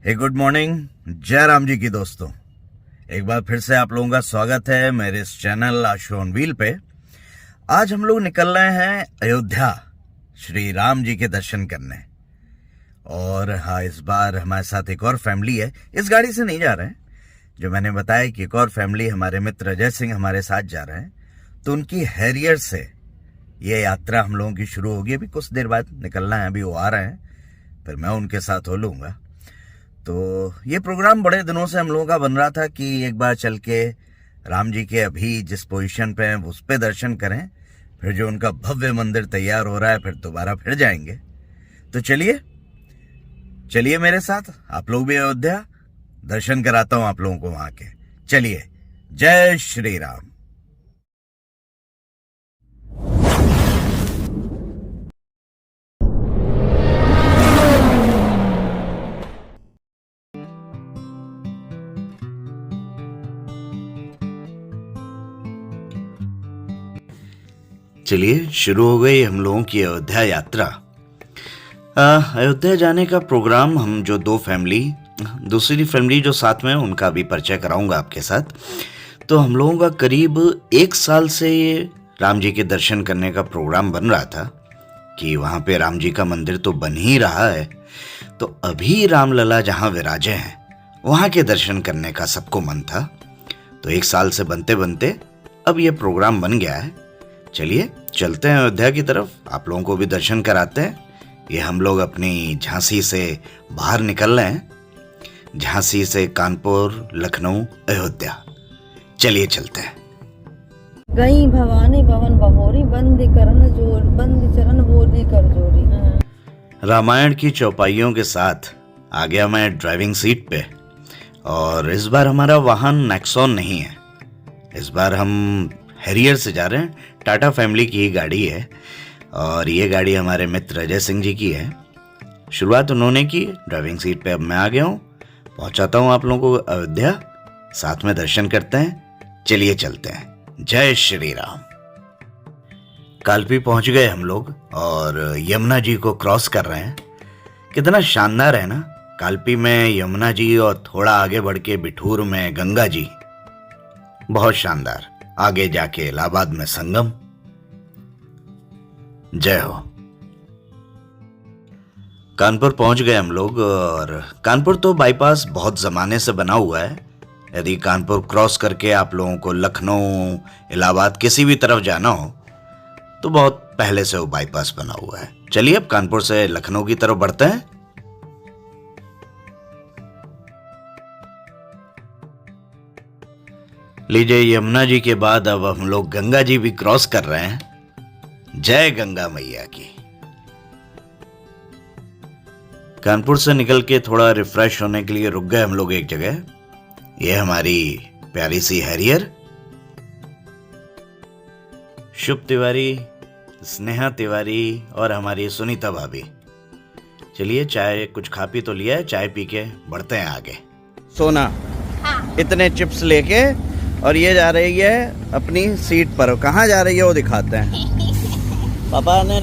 Good morning. जय राम जी की दोस्तों, एक बार फिर से आप लोगों का स्वागत है मेरे इस चैनल आशु ऑन व्हील पे। आज हम लोग निकल रहे हैं अयोध्या श्री राम जी के दर्शन करने। और हाँ, इस बार हमारे साथ एक और फैमिली है। इस गाड़ी से नहीं जा रहे हैं, जो मैंने बताया कि एक और फैमिली हमारे मित्र अजय सिंह हमारे साथ जा रहे हैं, तो उनकी हैरियर से ये यात्रा हम लोगों की शुरू होगी। अभी कुछ देर बाद निकलना है, अभी वो आ रहे हैं, फिर मैं उनके साथ हो लूँगा। तो ये प्रोग्राम बड़े दिनों से हम लोगों का बन रहा था कि एक बार चल के राम जी के अभी जिस पोजीशन पे हैं उस पे दर्शन करें, फिर जो उनका भव्य मंदिर तैयार हो रहा है फिर दोबारा फिर जाएंगे। तो चलिए चलिए मेरे साथ, आप लोग भी अयोध्या दर्शन कराता हूं आप लोगों को वहां के। चलिए, जय श्री राम। चलिए, शुरू हो गई हम लोगों की अयोध्या यात्रा। अयोध्या जाने का प्रोग्राम हम जो दूसरी फैमिली जो साथ में है उनका भी परिचय कराऊंगा आपके साथ। तो हम लोगों का करीब 1 साल से ये राम जी के दर्शन करने का प्रोग्राम बन रहा था कि वहाँ पे राम जी का मंदिर तो बन ही रहा है, तो अभी रामलला जहाँ विराजे हैं वहाँ के दर्शन करने का सबको मन था। तो 1 साल से बनते बनते अब ये प्रोग्राम बन गया है। चलिए चलते हैं अयोध्या की तरफ, आप लोगों को भी दर्शन कराते हैं। ये हम लोग अपनी झांसी से बाहर निकल रहे हैं, झांसी से कानपुर, लखनऊ, अयोध्या। चलिए चलते हैं। गई भवानी भवन बहोरी, बंद चरण बोली कर जोरी। रामायण की चौपाइयों के साथ आ गया मैं ड्राइविंग सीट पे। और इस बार हमारा वाहन नेक्सॉन नहीं है, इस बार हम हैरियर से जा रहे हैं। टाटा फैमिली की ही गाड़ी है और ये गाड़ी हमारे मित्र अजय सिंह जी की है। शुरुआत उन्होंने की, ड्राइविंग सीट पे अब मैं आ गया हूँ। पहुंचाता हूँ आप लोगों को अयोध्या, साथ में दर्शन करते हैं। चलिए चलते हैं। जय श्री राम। कालपी पहुंच गए हम लोग और यमुना जी को क्रॉस कर रहे हैं। कितना शानदार है ना, कालपी में यमुना जी और थोड़ा आगे बढ़ के बिठूर में गंगा जी, बहुत शानदार। आगे जाके इलाहाबाद में संगम। जय हो। कानपुर पहुंच गए हम लोग और कानपुर तो बाईपास बहुत जमाने से बना हुआ है। यदि कानपुर क्रॉस करके आप लोगों को लखनऊ, इलाहाबाद किसी भी तरफ जाना हो तो बहुत पहले से वो बाईपास बना हुआ है। चलिए अब कानपुर से लखनऊ की तरफ बढ़ते हैं। लीजिए, यमुना जी के बाद अब हम लोग गंगा जी भी क्रॉस कर रहे हैं। जय गंगा मैया की। कानपुर से निकल के थोड़ा रिफ्रेश होने के लिए रुक गए हम लोग एक जगह। ये हमारी प्यारी सी हैरियर। शुभ तिवारी, स्नेहा तिवारी और हमारी सुनीता भाभी। चलिए, चाय कुछ खा पी तो लिया है, चाय पी के बढ़ते हैं आगे। सोना इतने चिप्स लेके और ये जा रही है अपनी सीट पर। कहाँ जा रही है वो दिखाते हैं। पापा ने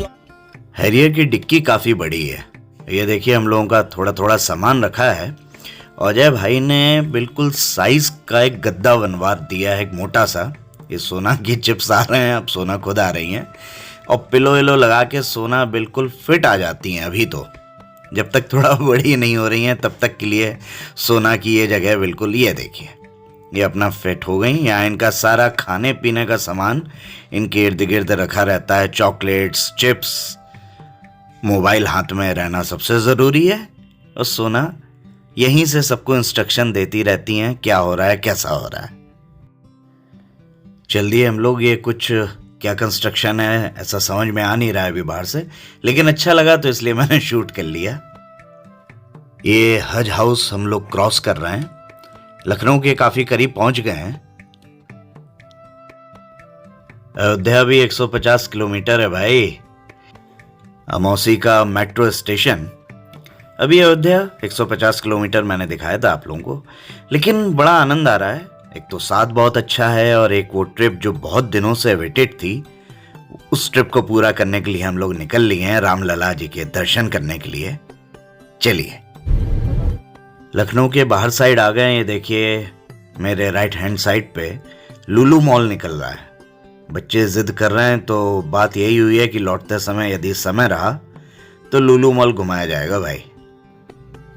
हैरियर की डिक्की काफी बड़ी है, ये देखिए हम लोगों का थोड़ा थोड़ा सामान रखा है। अजय भाई ने बिल्कुल साइज का एक गद्दा बनवा दिया है, एक मोटा सा। ये सोना की चिप्स आ रहे हैं, अब सोना खुद आ रही हैं और पिलो विलो लगा के सोना बिल्कुल फिट आ जाती हैं। अभी तो जब तक थोड़ा बड़ी नहीं हो रही हैं तब तक के लिए सोना की ये जगह बिल्कुल, ये देखिए ये अपना फिट हो गई। यहाँ इनका सारा खाने पीने का सामान इनके इर्द गिर्द रखा रहता है, चॉकलेट्स, चिप्स। मोबाइल हाथ में रहना सबसे ज़रूरी है और सोना यहीं से सबको इंस्ट्रक्शन देती रहती हैं क्या हो रहा है, कैसा हो रहा है। चलिए हम लोग, ये कुछ क्या कंस्ट्रक्शन है ऐसा समझ में आ नहीं रहा है अभी बाहर से, लेकिन अच्छा लगा तो इसलिए मैंने शूट कर लिया। ये हज हाउस हम लोग क्रॉस कर रहे हैं, लखनऊ के काफी करीब पहुंच गए हैं। अयोध्या भी 150 किलोमीटर है भाई। अमौसी का मेट्रो स्टेशन। अभी अयोध्या 150 किलोमीटर मैंने दिखाया था आप लोगों को, लेकिन बड़ा आनंद आ रहा है। एक तो साथ बहुत अच्छा है और एक वो ट्रिप जो बहुत दिनों से वेटेड थी, उस ट्रिप को पूरा करने के लिए हम लोग निकल लिए हैं रामलला जी के दर्शन करने के लिए। चलिए लखनऊ के बाहर साइड आ गए। ये देखिए मेरे राइट हैंड साइड पे लुलु मॉल निकल रहा है। बच्चे जिद कर रहे हैं तो बात यही हुई है कि लौटते समय यदि समय रहा तो लुलु मॉल घुमाया जाएगा भाई।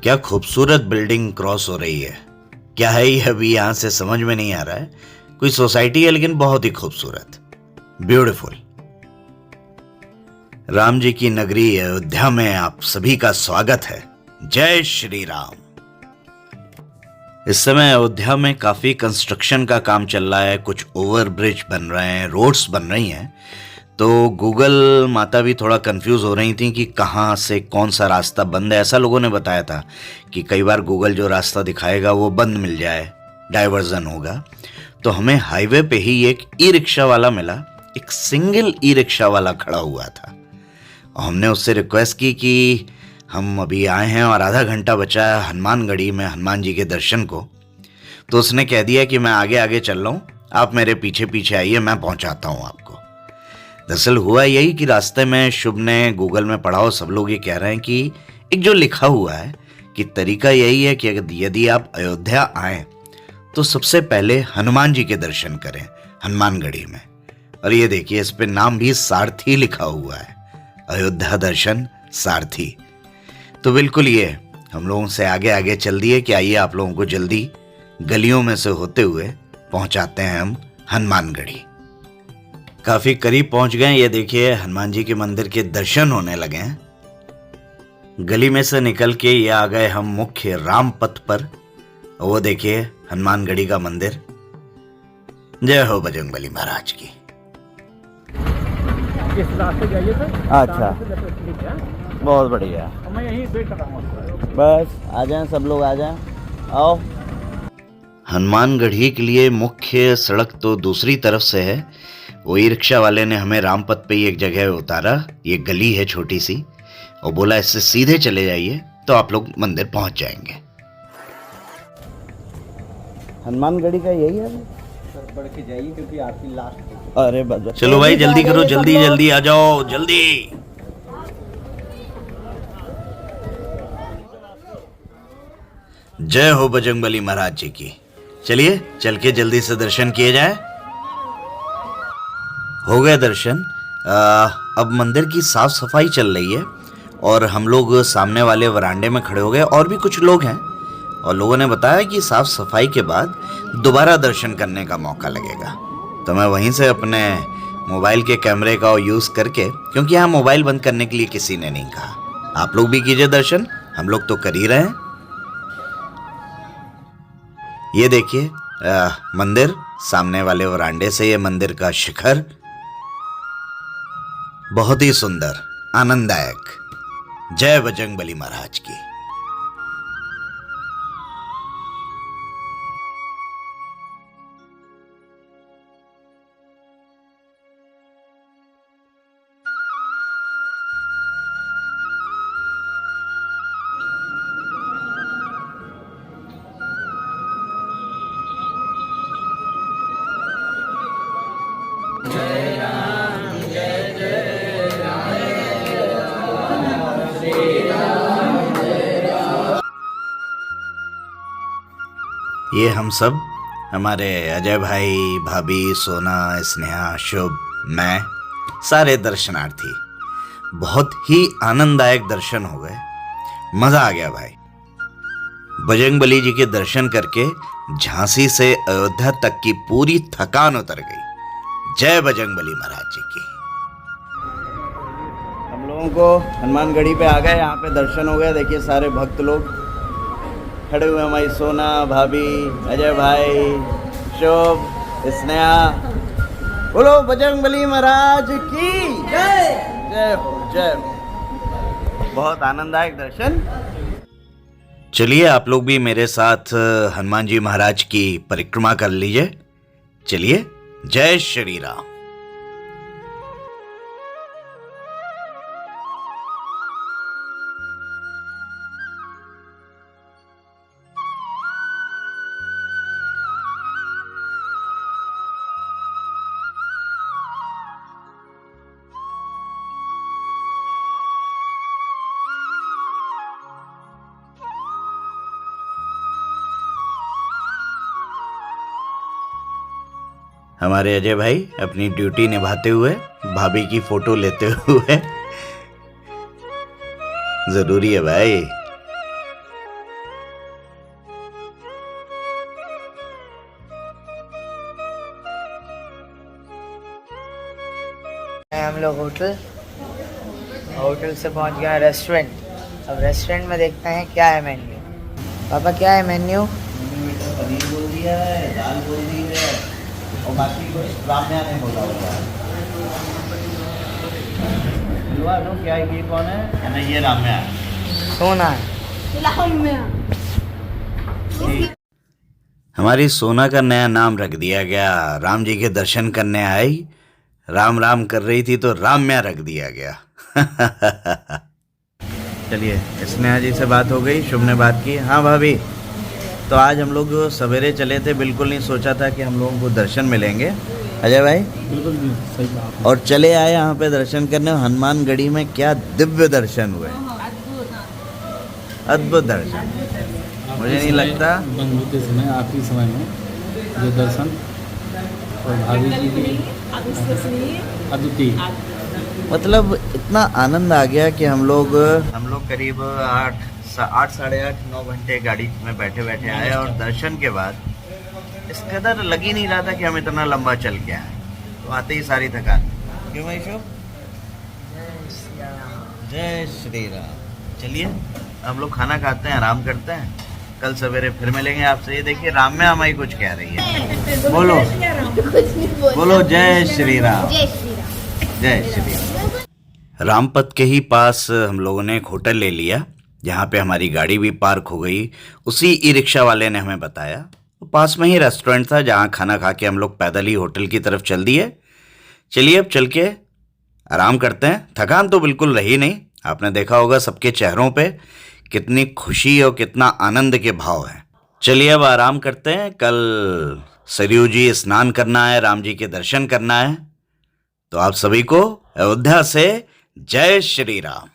क्या खूबसूरत बिल्डिंग क्रॉस हो रही है। क्या है ये अभी यहां से समझ में नहीं आ रहा है। कोई सोसाइटी है लेकिन बहुत ही खूबसूरत, ब्यूटीफुल। राम जी की नगरी अयोध्या में आप सभी का स्वागत है। जय श्री राम। इस समय अयोध्या में काफी कंस्ट्रक्शन का काम चल रहा है। कुछ ओवर ब्रिज बन रहे हैं, रोड्स बन रही हैं। तो गूगल माता भी थोड़ा कंफ्यूज हो रही थी कि कहाँ से कौन सा रास्ता बंद है। ऐसा लोगों ने बताया था कि कई बार गूगल जो रास्ता दिखाएगा वो बंद मिल जाए, डाइवर्जन होगा। तो हमें हाईवे पे ही एक ई रिक्शा वाला मिला। एक सिंगल ई रिक्शा वाला खड़ा हुआ था और हमने उससे रिक्वेस्ट की कि हम अभी आए हैं और आधा घंटा बचा है हनुमानगढ़ी में हनुमान जी के दर्शन को। तो उसने कह दिया कि मैं आगे आगे चल रहा हूँ, आप मेरे पीछे पीछे आइए, मैं पहुंचाता हूँ आपको। दरअसल हुआ यही कि रास्ते में शुभ ने गूगल में पढ़ा और सब लोग ये कह रहे हैं कि एक जो लिखा हुआ है कि तरीका यही है कि यदि आप अयोध्या आए तो सबसे पहले हनुमान जी के दर्शन करें हनुमानगढ़ी में। और ये देखिए इस पे नाम भी सारथी लिखा हुआ है, अयोध्या दर्शन सारथी। तो बिल्कुल ये हम लोगों से आगे आगे चल दिए कि आइए आप लोगों को जल्दी गलियों में से होते हुए पहुंचाते हैं हम हनुमानगढ़ी। काफी करीब पहुंच गए। ये देखिए हनुमान जी के मंदिर के दर्शन होने लगे हैं। गली में से निकल के ये आ गए हम मुख्य राम पथ पर। वो देखिए हनुमानगढ़ी का मंदिर। जय हो बजरंगबली महाराज की। इस रास्ते जाइए सर। अच्छा, बहुत बढ़िया। मैं यहीं वेट कर रहा हूँ। बस आ जाएं, सब लोग आ जाएं, आओ। हनुमानगढ़ी के लिए मुख्य सड़क तो दूसरी तरफ से है। वो ई रिक्शा वाले ने हमें रामपथ पे ही एक जगह उतारा। ये गली है छोटी सी, और बोला इससे सीधे चले जाइए तो आप लोग मंदिर पहुंच जाएंगे। हनुमानगढ़ी का यही है सर, बढ़ के जाइए क्योंकि आरती लास्ट। अरे चलो भाई जल्दी करो, जल्दी जल्दी आ जाओ, जल्दी। जय हो बजरंगबली महाराज जी की। चलिए चल के जल्दी से दर्शन किए जाए। हो गए दर्शन। अब मंदिर की साफ सफाई चल रही है और हम लोग सामने वाले वरांडे में खड़े हो गए। और भी कुछ लोग हैं और लोगों ने बताया कि साफ सफाई के बाद दोबारा दर्शन करने का मौका लगेगा। तो मैं वहीं से अपने मोबाइल के कैमरे का यूज करके, क्योंकि यहाँ मोबाइल बंद करने के लिए किसी ने नहीं कहा, आप लोग भी कीजिए दर्शन, हम लोग तो कर ही रहे हैं। ये देखिए मंदिर, सामने वाले वरांडे से ये मंदिर का शिखर बहुत ही सुंदर, आनंददायक। जय बजरंगबली महाराज की। ये हम सब, हमारे अजय भाई, भाभी, सोना, स्नेहा, शुभ, मैं, सारे दर्शनार्थी, बहुत ही आनंददायक दर्शन हो गए। मजा आ गया भाई। बजरंगबली जी के दर्शन करके झांसी से अयोध्या तक की पूरी थकान उतर गई। जय बजरंगबली महाराज जी की। हम लोगों को हनुमानगढ़ी पे आ गए, यहाँ पे दर्शन हो गए। देखिए सारे भक्त लोग खड़े हुए, हमारी सोना, भाभी, अजय भाई, शुभ, स्नेहा। बोलो बजरंगबली महाराज की जय। जय हो, जय हो। बहुत आनंददायक दर्शन। चलिए आप लोग भी मेरे साथ हनुमान जी महाराज की परिक्रमा कर लीजिए। चलिए, जय श्री राम। हमारे अजय भाई अपनी ड्यूटी निभाते हुए भाभी की फोटो लेते हुए। जरूरी है भाई। हम लोग होटल से पहुंच गया रेस्टोरेंट। अब रेस्टोरेंट में देखते हैं क्या है मेन्यू। पापा क्या है मेन्यू? पनीर बोल दिया है, दाल बोल दी है और बाकी कुछ राम्या नहीं बोला हुआ है। क्या है, ये कौन है? ना ये राम्या है। सोना है। हमारी सोना का नया नाम रख दिया गया। राम जी के दर्शन करने आई, राम राम कर रही थी तो राम्या रख दिया गया। चलिए, स्नेहा जी से बात हो गई, शुभ ने बात की। हाँ भाभी, तो आज हम लोग सवेरे चले थे, बिल्कुल नहीं सोचा था कि हम लोगों को दर्शन मिलेंगे। अजय भाई बिल्कुल सही कहा। और चले आए यहाँ पे दर्शन करने। हनुमानगढ़ी में क्या दिव्य दर्शन हुए, अद्भुत दर्शन। मुझे नहीं लगता बंद होते समय आखिरी समय में जो दर्शन और भाभी जी की अद्वितीय, मतलब इतना आनंद आ गया कि हम लोग करीब 8 साढ़े 8 9 घंटे गाड़ी में बैठे बैठे आए और दर्शन के बाद इस कदर लग ही नहीं रहा था कि हम इतना लंबा चल के आए। तो आते ही सारी थकान। क्यों भाई शुभ? जय श्री राम। चलिए हम लोग खाना खाते हैं, आराम करते हैं, कल सवेरे फिर मिलेंगे आपसे। ये देखिए राम्या हमारी कुछ कह रही है। बोलो बोलो जय श्री राम। जय श्री राम। रामपथ के ही पास हम लोगों ने एक होटल ले लिया, जहाँ पे हमारी गाड़ी भी पार्क हो गई। उसी ई रिक्शा वाले ने हमें बताया पास में ही रेस्टोरेंट था, जहाँ खाना खा के हम लोग पैदल ही होटल की तरफ चल दिए। चलिए अब चल के आराम करते हैं। थकान तो बिल्कुल रही नहीं। आपने देखा होगा सबके चेहरों पे कितनी खुशी और कितना आनंद के भाव हैं। चलिए अब आराम करते हैं। कल सरयू जी स्नान करना है, राम जी के दर्शन करना है। तो आप सभी को अयोध्या से जय श्री राम।